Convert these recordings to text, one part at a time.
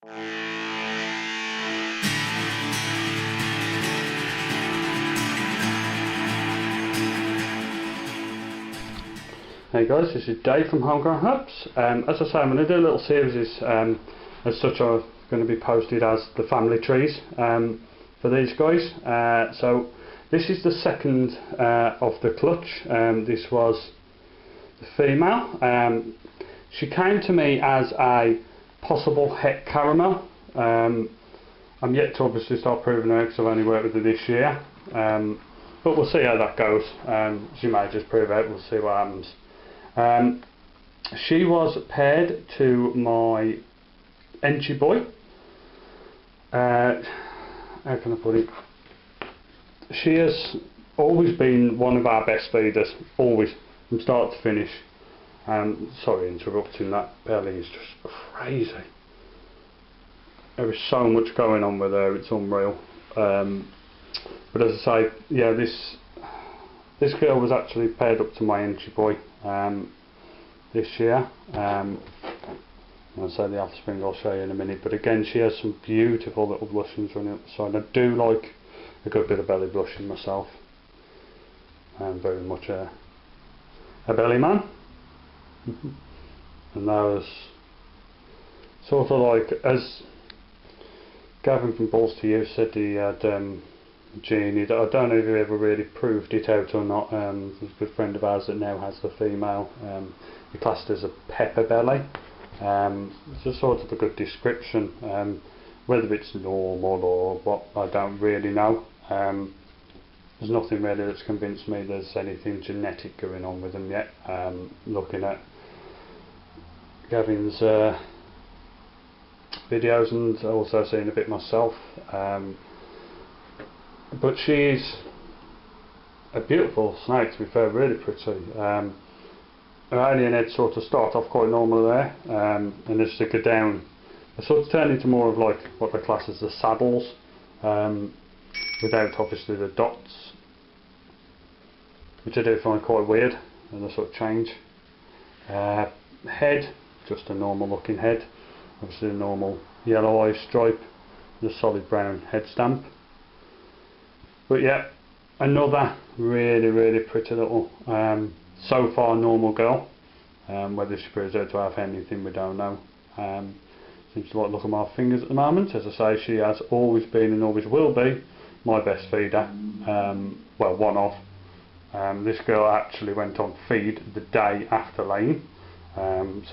Hey guys, this is Dave from Homegrown Hubs. As I say, I'm going to do a little series as such are going to be posted as the family trees for these guys. So this is the second of the clutch. This was the female. She came to me as a possible het caramel. I'm yet to obviously start proving her because I've only worked with her this year. But we'll see how that goes. She may just prove out, we'll see what happens. She was paired to my enchi boy. How can I put it? She has always been one of our best feeders, always, from start to finish. Sorry interrupting, that belly is just crazy. There is so much going on with her, it's unreal. But as I say, yeah, this girl was actually paired up to my enchi boy this year. I'll say the offspring I'll show you in a minute, but again she has some beautiful little blushings running up the side. I do like a good bit of belly blushing myself. I'm very much a belly man. And that was sort of like, as Gavin from Balls to You said, he had Genie. I don't know if he ever really proved it out or not. There's a good friend of ours that now has the female. He classed as a pepper belly. It's a sort of a good description. Whether it's normal or what, I don't really know. There's nothing really that's convinced me there's anything genetic going on with them yet. Looking at Gavin's videos and also seeing a bit myself. But she's a beautiful snake, to be fair, really pretty. Her alien head sort of start off quite normal there, and as they go down, they sort of turn into more of like what they class as the saddles, without obviously the dots, which I do find quite weird, and they sort of change. Head, just a normal looking head, obviously a normal yellow eye stripe, and a solid brown head stamp. But yeah, another really pretty little, so far normal girl. Whether she proves out to have anything, we don't know. Seems to like look at my fingers at the moment. As I say, she has always been and always will be my best feeder. Well, one of. This girl actually went on feed the day after laying,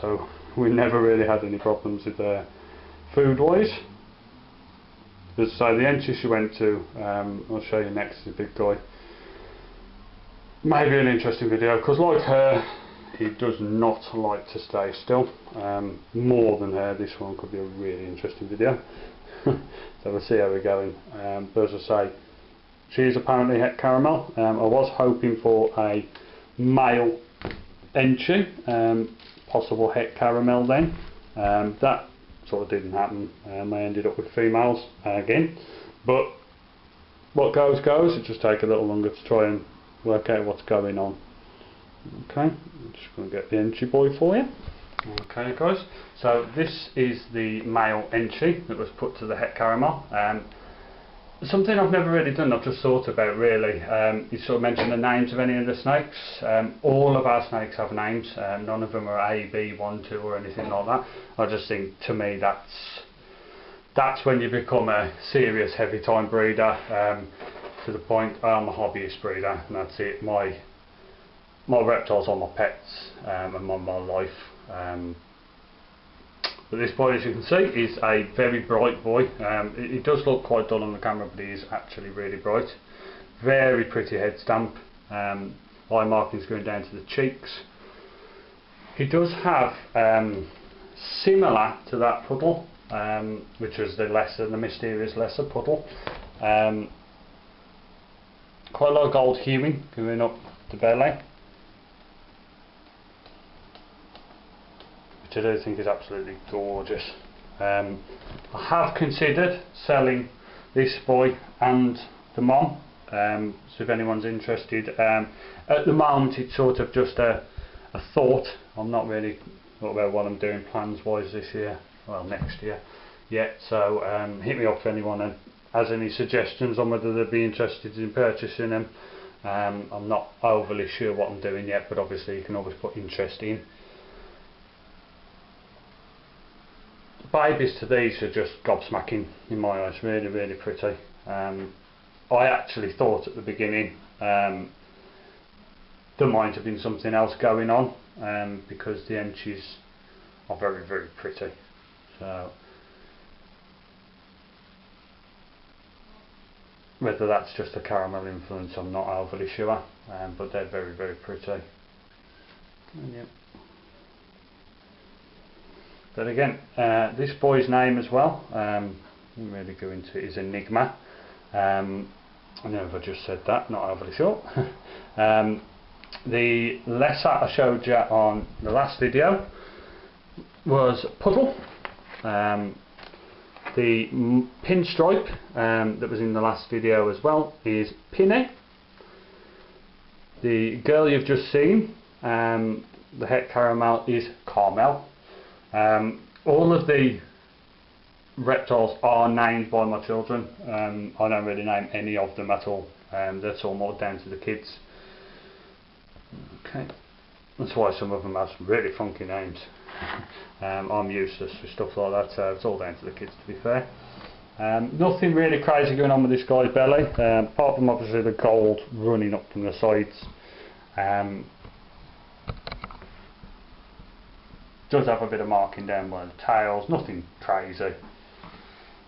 so we never really had any problems with her food wise. As I say, the enchi she went to, I'll show you next, the big guy. Maybe an interesting video, because like her, he does not like to stay still. More than her, this one could be a really interesting video. So we'll see how we're going. But as I say, she is apparently het caramel. I was hoping for a male enchi, possible het caramel then. That sort of didn't happen. I ended up with females again, but what goes, it just takes a little longer to try and work out what's going on. Okay, I'm just going to get the enchi boy for you. Okay guys, so this is the male enchi that was put to the het caramel. Something I've never really done, I've just thought about really. You sort of mentioned the names of any of the snakes. All of our snakes have names. None of them are A, B, 1, 2 or anything like that. I just think, to me, that's when you become a serious heavy time breeder. To the point, I'm a hobbyist breeder and that's it. My reptiles are my pets and my life. But this boy, as you can see, is a very bright boy. It does look quite dull on the camera, but he is actually really bright. Very pretty head stamp. Eye markings going down to the cheeks. He does have, similar to that puddle, which was the mysterious lesser puddle, quite a lot of gold hewing going up the belly, which I do think is absolutely gorgeous. I have considered selling this boy and the mom, so if anyone's interested. At the moment it's sort of just a thought. I'm not really thought about what I'm doing plans wise this year, well next year, yet, so hit me up if anyone has any suggestions on whether they'd be interested in purchasing them. I'm not overly sure what I'm doing yet, but obviously you can always put interest in. Babies to these are just gobsmacking in my eyes, really, really pretty. I actually thought at the beginning there might have been something else going on, because the enchis are very, very pretty. So whether that's just a caramel influence, I'm not overly sure, but they're very, very pretty. And yeah. But again, this boy's name as well, I'm really go into it, is Enigma. I know if I just said that, not overly sure. The lesser I showed you on the last video was Puddle. The pinstripe that was in the last video as well is Pinny. The girl you've just seen, the het caramel, is Carmel. All of the reptiles are named by my children. I don't really name any of them at all. That's all more down to the kids. Okay, that's why some of them have some really funky names. I'm useless with stuff like that, so it's all down to the kids, to be fair. Nothing really crazy going on with this guy's belly, apart from obviously the gold running up from the sides. Does have a bit of marking down by the tails, nothing crazy,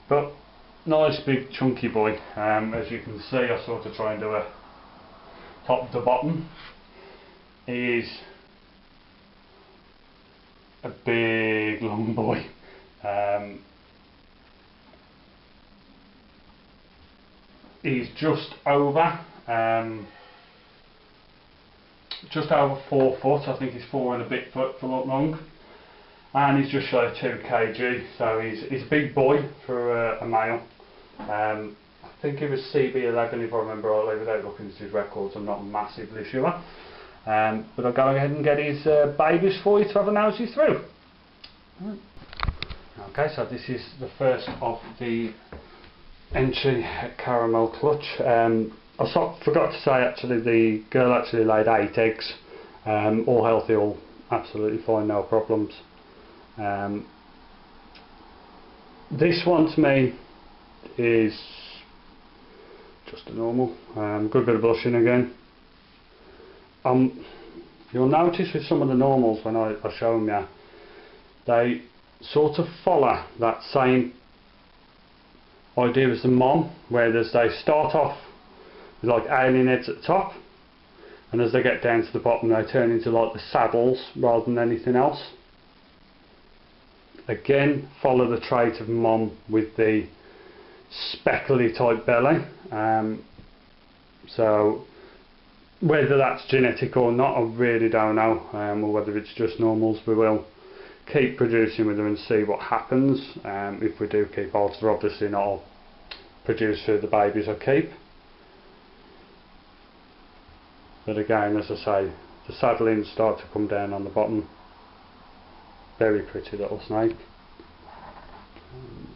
but nice big chunky boy. As you can see, I sort of try and do a top to bottom. He is a big long boy. He's just over 4 foot. I think he's 4 and a bit foot for long, and he's just shy of 2 kg. So he's a big boy for a male. I think he was CB11 if I remember rightly, without looking at his records. I'm not massively sure. But I'll go ahead and get his babies for you to have a nosy through. Okay, so this is the first of the enchi caramel clutch. I forgot to say, actually, the girl actually laid 8 eggs, all healthy, all absolutely fine, no problems. This one to me is just a normal, good bit of blushing again. You'll notice with some of the normals when I show them you, they sort of follow that same idea as the mom, where they start off with like alien heads at the top, and as they get down to the bottom they turn into like the saddles rather than anything else. Again, follow the trait of mom with the speckly type belly. So whether that's genetic or not, I really don't know, or whether it's just normals. We will keep producing with them and see what happens. If we do keep odds, they're obviously not all produced for the babies I keep. But again, as I say, the saddlings start to come down on the bottom. Very pretty little snake. And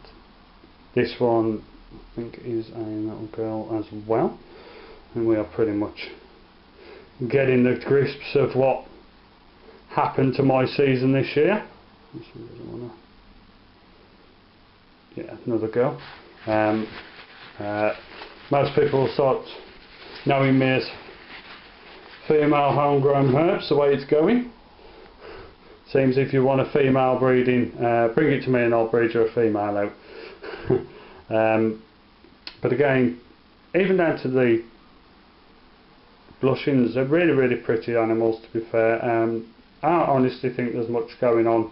this one, I think, is a little girl as well. And we are pretty much getting the crisps of what happened to my season this year. Yeah, another girl. Most people will start knowing me as female homegrown herbs, the way it's going. Seems if you want a female breeding, bring it to me and I'll breed you a female out. But again, even down to the blushings, they're really, really pretty animals, to be fair. I honestly think there's much going on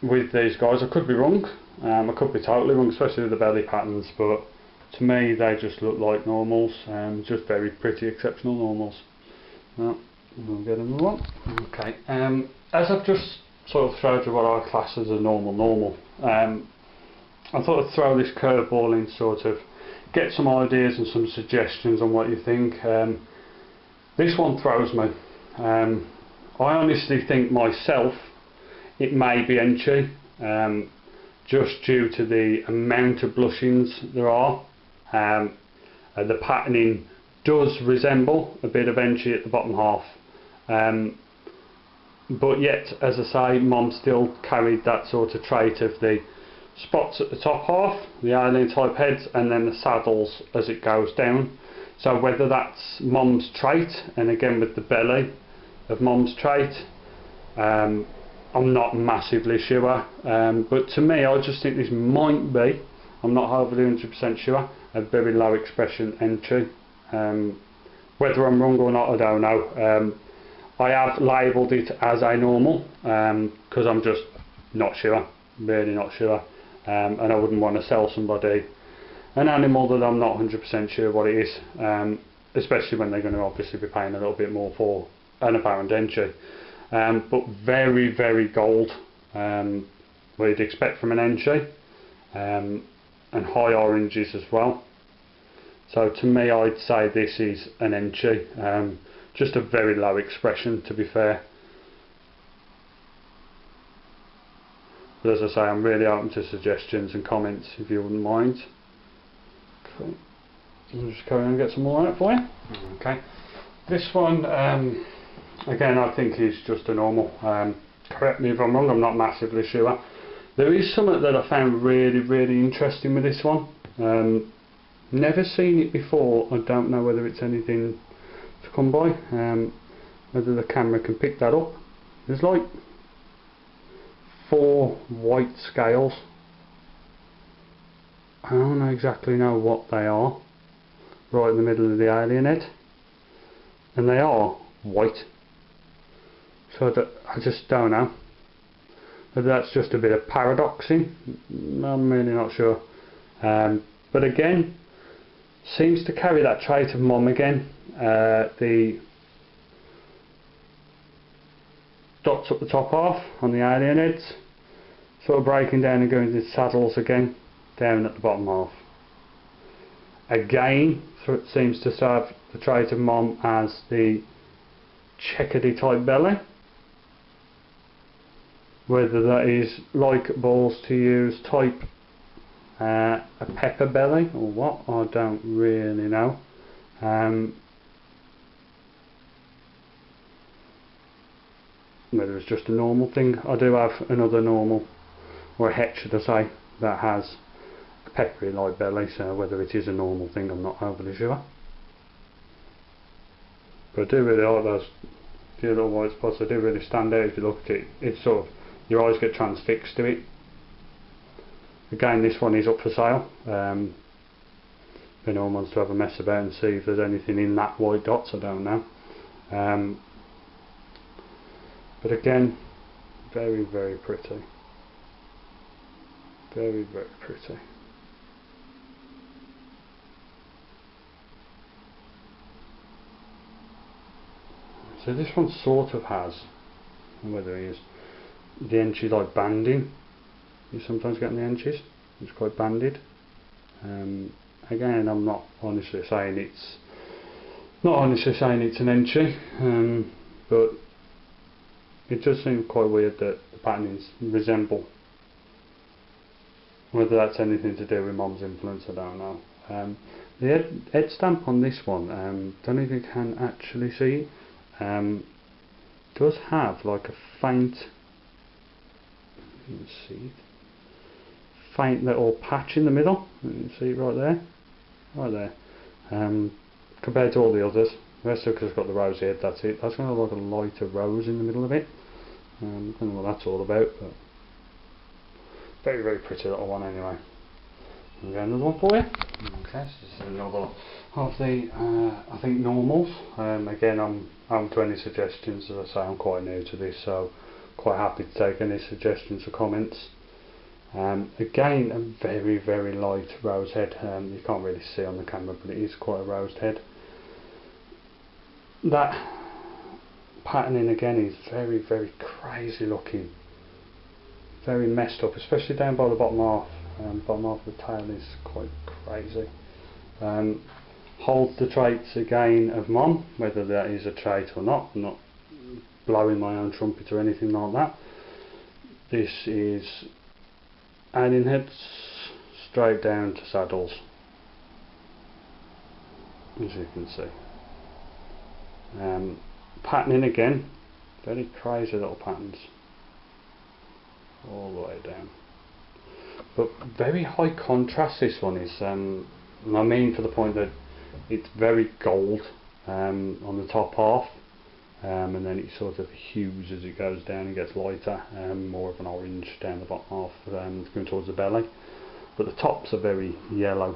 with these guys. I could be wrong, I could be totally wrong, especially with the belly patterns, but to me they just look like normals, just very pretty, exceptional normals. Well, we'll get another one. Okay, as I've just sort of showed you what I class as a normal, I thought I'd throw this curveball in, sort of get some ideas and some suggestions on what you think. This one throws me. I honestly think myself it may be enchi. just due to the amount of blushings there are. The patterning does resemble a bit of enchi at the bottom half, but yet, as I say, Mom still carried that sort of trait of the spots at the top half, the alien type heads, and then the saddles as it goes down. So whether that's Mom's trait, and again with the belly of Mom's trait, I'm not massively sure, but to me I just think this might be, I'm not overly 100% sure, a very low expression enchi. Whether I'm wrong or not, I don't know. I have labelled it as a normal because I'm just not sure, really not sure, and I wouldn't want to sell somebody an animal that I'm not 100% sure what it is, especially when they're going to obviously be paying a little bit more for an apparent enchi. But very, very gold, what you'd expect from an enchi, and high oranges as well. So to me, I'd say this is an enchi, just a very low expression, to be fair. But as I say, I'm really open to suggestions and comments if you wouldn't mind. Okay, I'll just carry on and get some more out for you. Okay, this one again I think is just a normal. Correct me if I'm wrong, I'm not massively sure. There is something that I found really, really interesting with this one. Never seen it before. I don't know whether it's anything to come by, whether the camera can pick that up. There's like 4 white scales. I don't exactly know what they are, right in the middle of the alien head, and they are white, so that I just don't know whether that's just a bit of paradoxing. I'm really not sure, but again seems to carry that trait of Mom again. The dots up the top half on the alien heads, sort of breaking down and going to the saddles again, down at the bottom half. Again, so it seems to serve the trait of Mom as the checkedy type belly. Whether that is like balls to use type a pepper belly or what, I don't really know. Whether it's just a normal thing. I do have another normal, or a het should I say, that has a peppery like belly, so whether it is a normal thing I'm not overly sure. But I do really like those few little white spots. They do really stand out if you look at it. It's sort of, your eyes get transfixed to it. Again, this one is up for sale. If anyone wants to have a mess about and see if there's anything in that white dots, I don't know. But again, very, very pretty. Very, very pretty. So this one sort of has, whether it is, the enchi like banding. You sometimes get in the enchis. It's quite banded. Again, I'm not honestly saying it's an enchi, but it does seem quite weird that the patterns resemble. Whether that's anything to do with Mom's influence, I don't know. The head stamp on this one, don't know if you can actually see it, does have like a faint, let's see, faint little patch in the middle. You can see it right there, compared to all the others. The rest of it has got the rose head, that's it. That's kind of like a lighter rose in the middle of it. I don't know what that's all about, but very, very pretty little one anyway. I'll get another one for you. Okay, so this is another of the, I think, normals. Again, I'm open to any suggestions. As I say, I'm quite new to this, so quite happy to take any suggestions or comments. Again, a very, very light rose head. You can't really see on the camera, but it is quite a rosed head. That patterning again is very, very crazy looking, very messed up, especially down by the bottom half. Bottom half of the tail is quite crazy. Holds the traits again of Mom, whether that is a trait or not. I'm not blowing my own trumpet or anything like that. This is alien heads straight down to saddles, as you can see. Patterning again, very crazy little patterns all the way down, but very high contrast this one is, and I mean for the point that it's very gold on the top half, and then it sort of hues as it goes down and gets lighter, more of an orange down the bottom half, going towards the belly, but the tops are very yellow.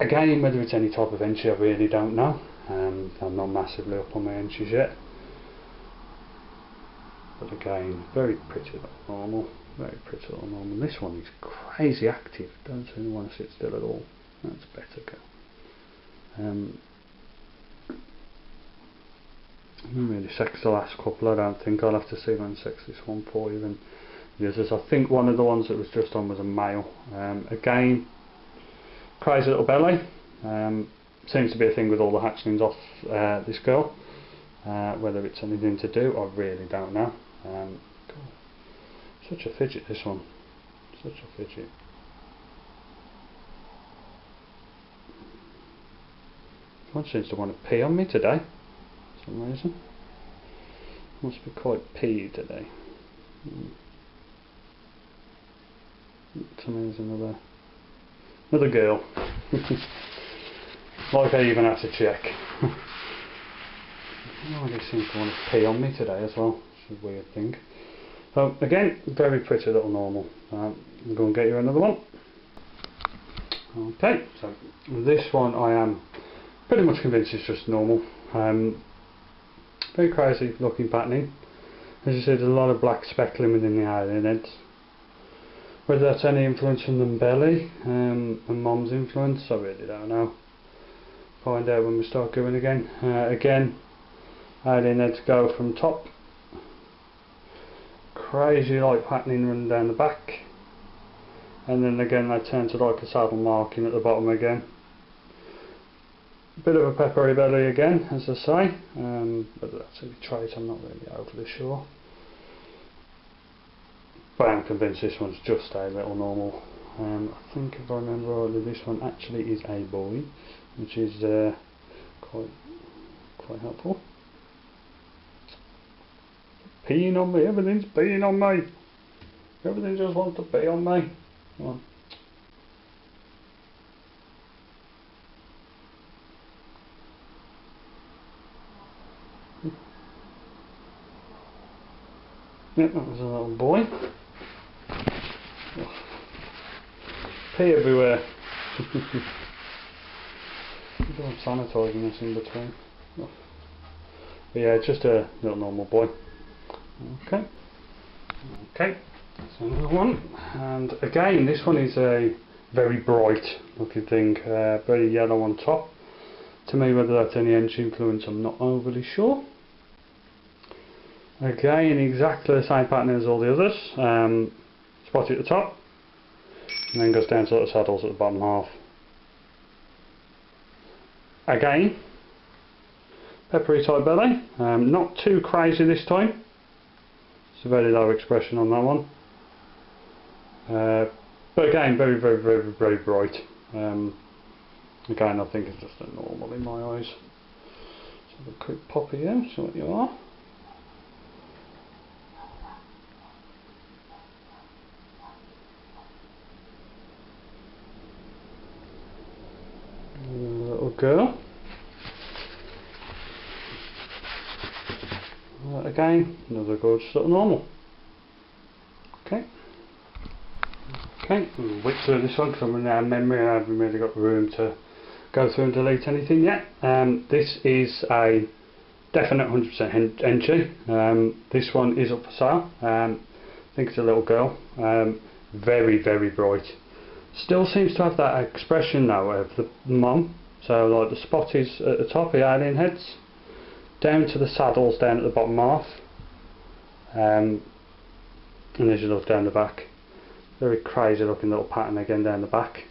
Again, whether it's any type of enchi I really don't know. I'm not massively up on my enchis yet, but again, very pretty little normal, very pretty little normal. This one is crazy active, don't really want to sit still at all. That's better go. I didn't really sex the last couple, I don't think. I'll have to see when I sex this one for even the others. I think one of the ones that was just on was a male. Again, crazy little belly. Seems to be a thing with all the hatchlings off this girl. Whether it's anything to do, I really don't know. Such a fidget, this one. Such a fidget. One seems to want to pee on me today for some reason. Must be quite pee today. Somebody's another girl. Like I even have to check. Oh, they seem to want to pee on me today as well. It's a weird thing. So again, very pretty little normal. I'm going to get you another one. Okay, so this one I am pretty much convinced it's just normal. Very crazy looking patterning. As you see, there's a lot of black speckling within the alien heads. Whether that's any influence from the belly and Mom's influence, I really don't know. Find out when we start going again. Again, alien heads go from top. Crazy light patterning running down the back. And then again they turn to like a saddle marking at the bottom again. Bit of a peppery belly again, as I say. Whether that's a trait, I'm not really overly sure. But I'm convinced this one's just a little normal. I think if I remember rightly, this one actually is a boy, which is quite helpful. Peeing on me, everything's peeing on me. Everything just wants to pee on me. Come on. Yep, that was a little boy. Oh. Pee everywhere. I'm sanitising this in between. Oh. But yeah, just a little normal boy. Okay. Okay, so another one. And again, this one is a very bright looking thing, very yellow on top. To me, whether that's any enchi influence, I'm not overly sure. Again, exactly the same pattern as all the others. Spotty at the top, and then goes down to the saddles at the bottom half. Again, peppery type belly, not too crazy this time. It's a very low expression on that one. But again, very, very, very, very bright. Again, I think it's just a normal in my eyes. Let's have a quick pop here, see what you are. Little girl. Again, another gorgeous little normal. Okay. Okay, we'll whip through this one because I'm running out of memory and I haven't really got room to go through and delete anything yet. This is a definite 100% enchi. This one is up for sale. I think it's a little girl. Very, very bright. Still seems to have that expression though of the mum. So like the spot is at the top, the alien heads, down to the saddles down at the bottom half, and as you look down the back, very crazy looking little pattern again down the back.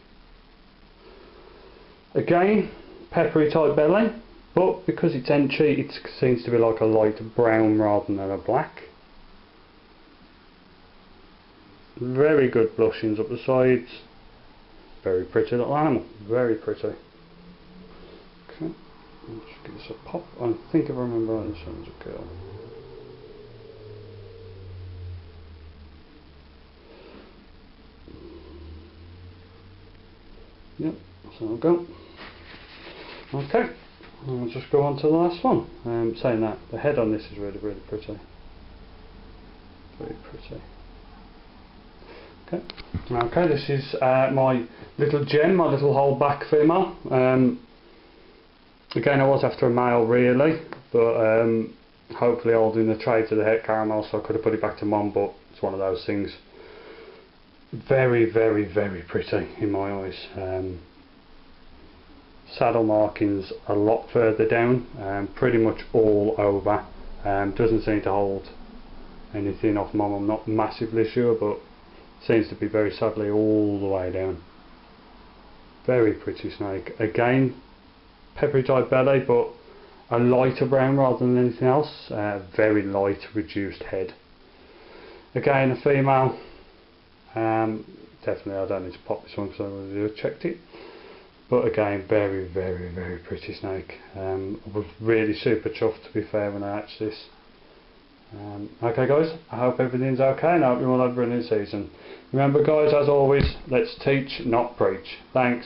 Again, peppery type belly, but because it's enchi, it seems to be like a light brown rather than a black. Very good blushings up the sides. Very pretty little animal, very pretty. Okay, let's just give this a pop. I think if I remember right, this one's a girl. Yep, so I'll go. Okay, and we'll just go on to the last one. Saying that, the head on this is really, really pretty. Very pretty. Okay, okay, this is my little gem, my little holdback female. Again, I was after a male really, but hopefully holding the tray to the het caramel, so I could have put it back to mum, but it's one of those things. Very, very, very pretty in my eyes. Saddle markings a lot further down, pretty much all over. Doesn't seem to hold anything off mum, I'm not massively sure, but seems to be very sadly all the way down. Very pretty snake. Again, peppery type belly, but a lighter brown rather than anything else. Very light, reduced head. Again, a female. Definitely I don't need to pop this one because I already checked it. But again, very, very, very pretty snake. I was really super chuffed, to be fair, when I hatched this. Okay guys, I hope everything's okay and I hope you all have a brilliant season. Remember guys, as always, let's teach, not preach. Thanks.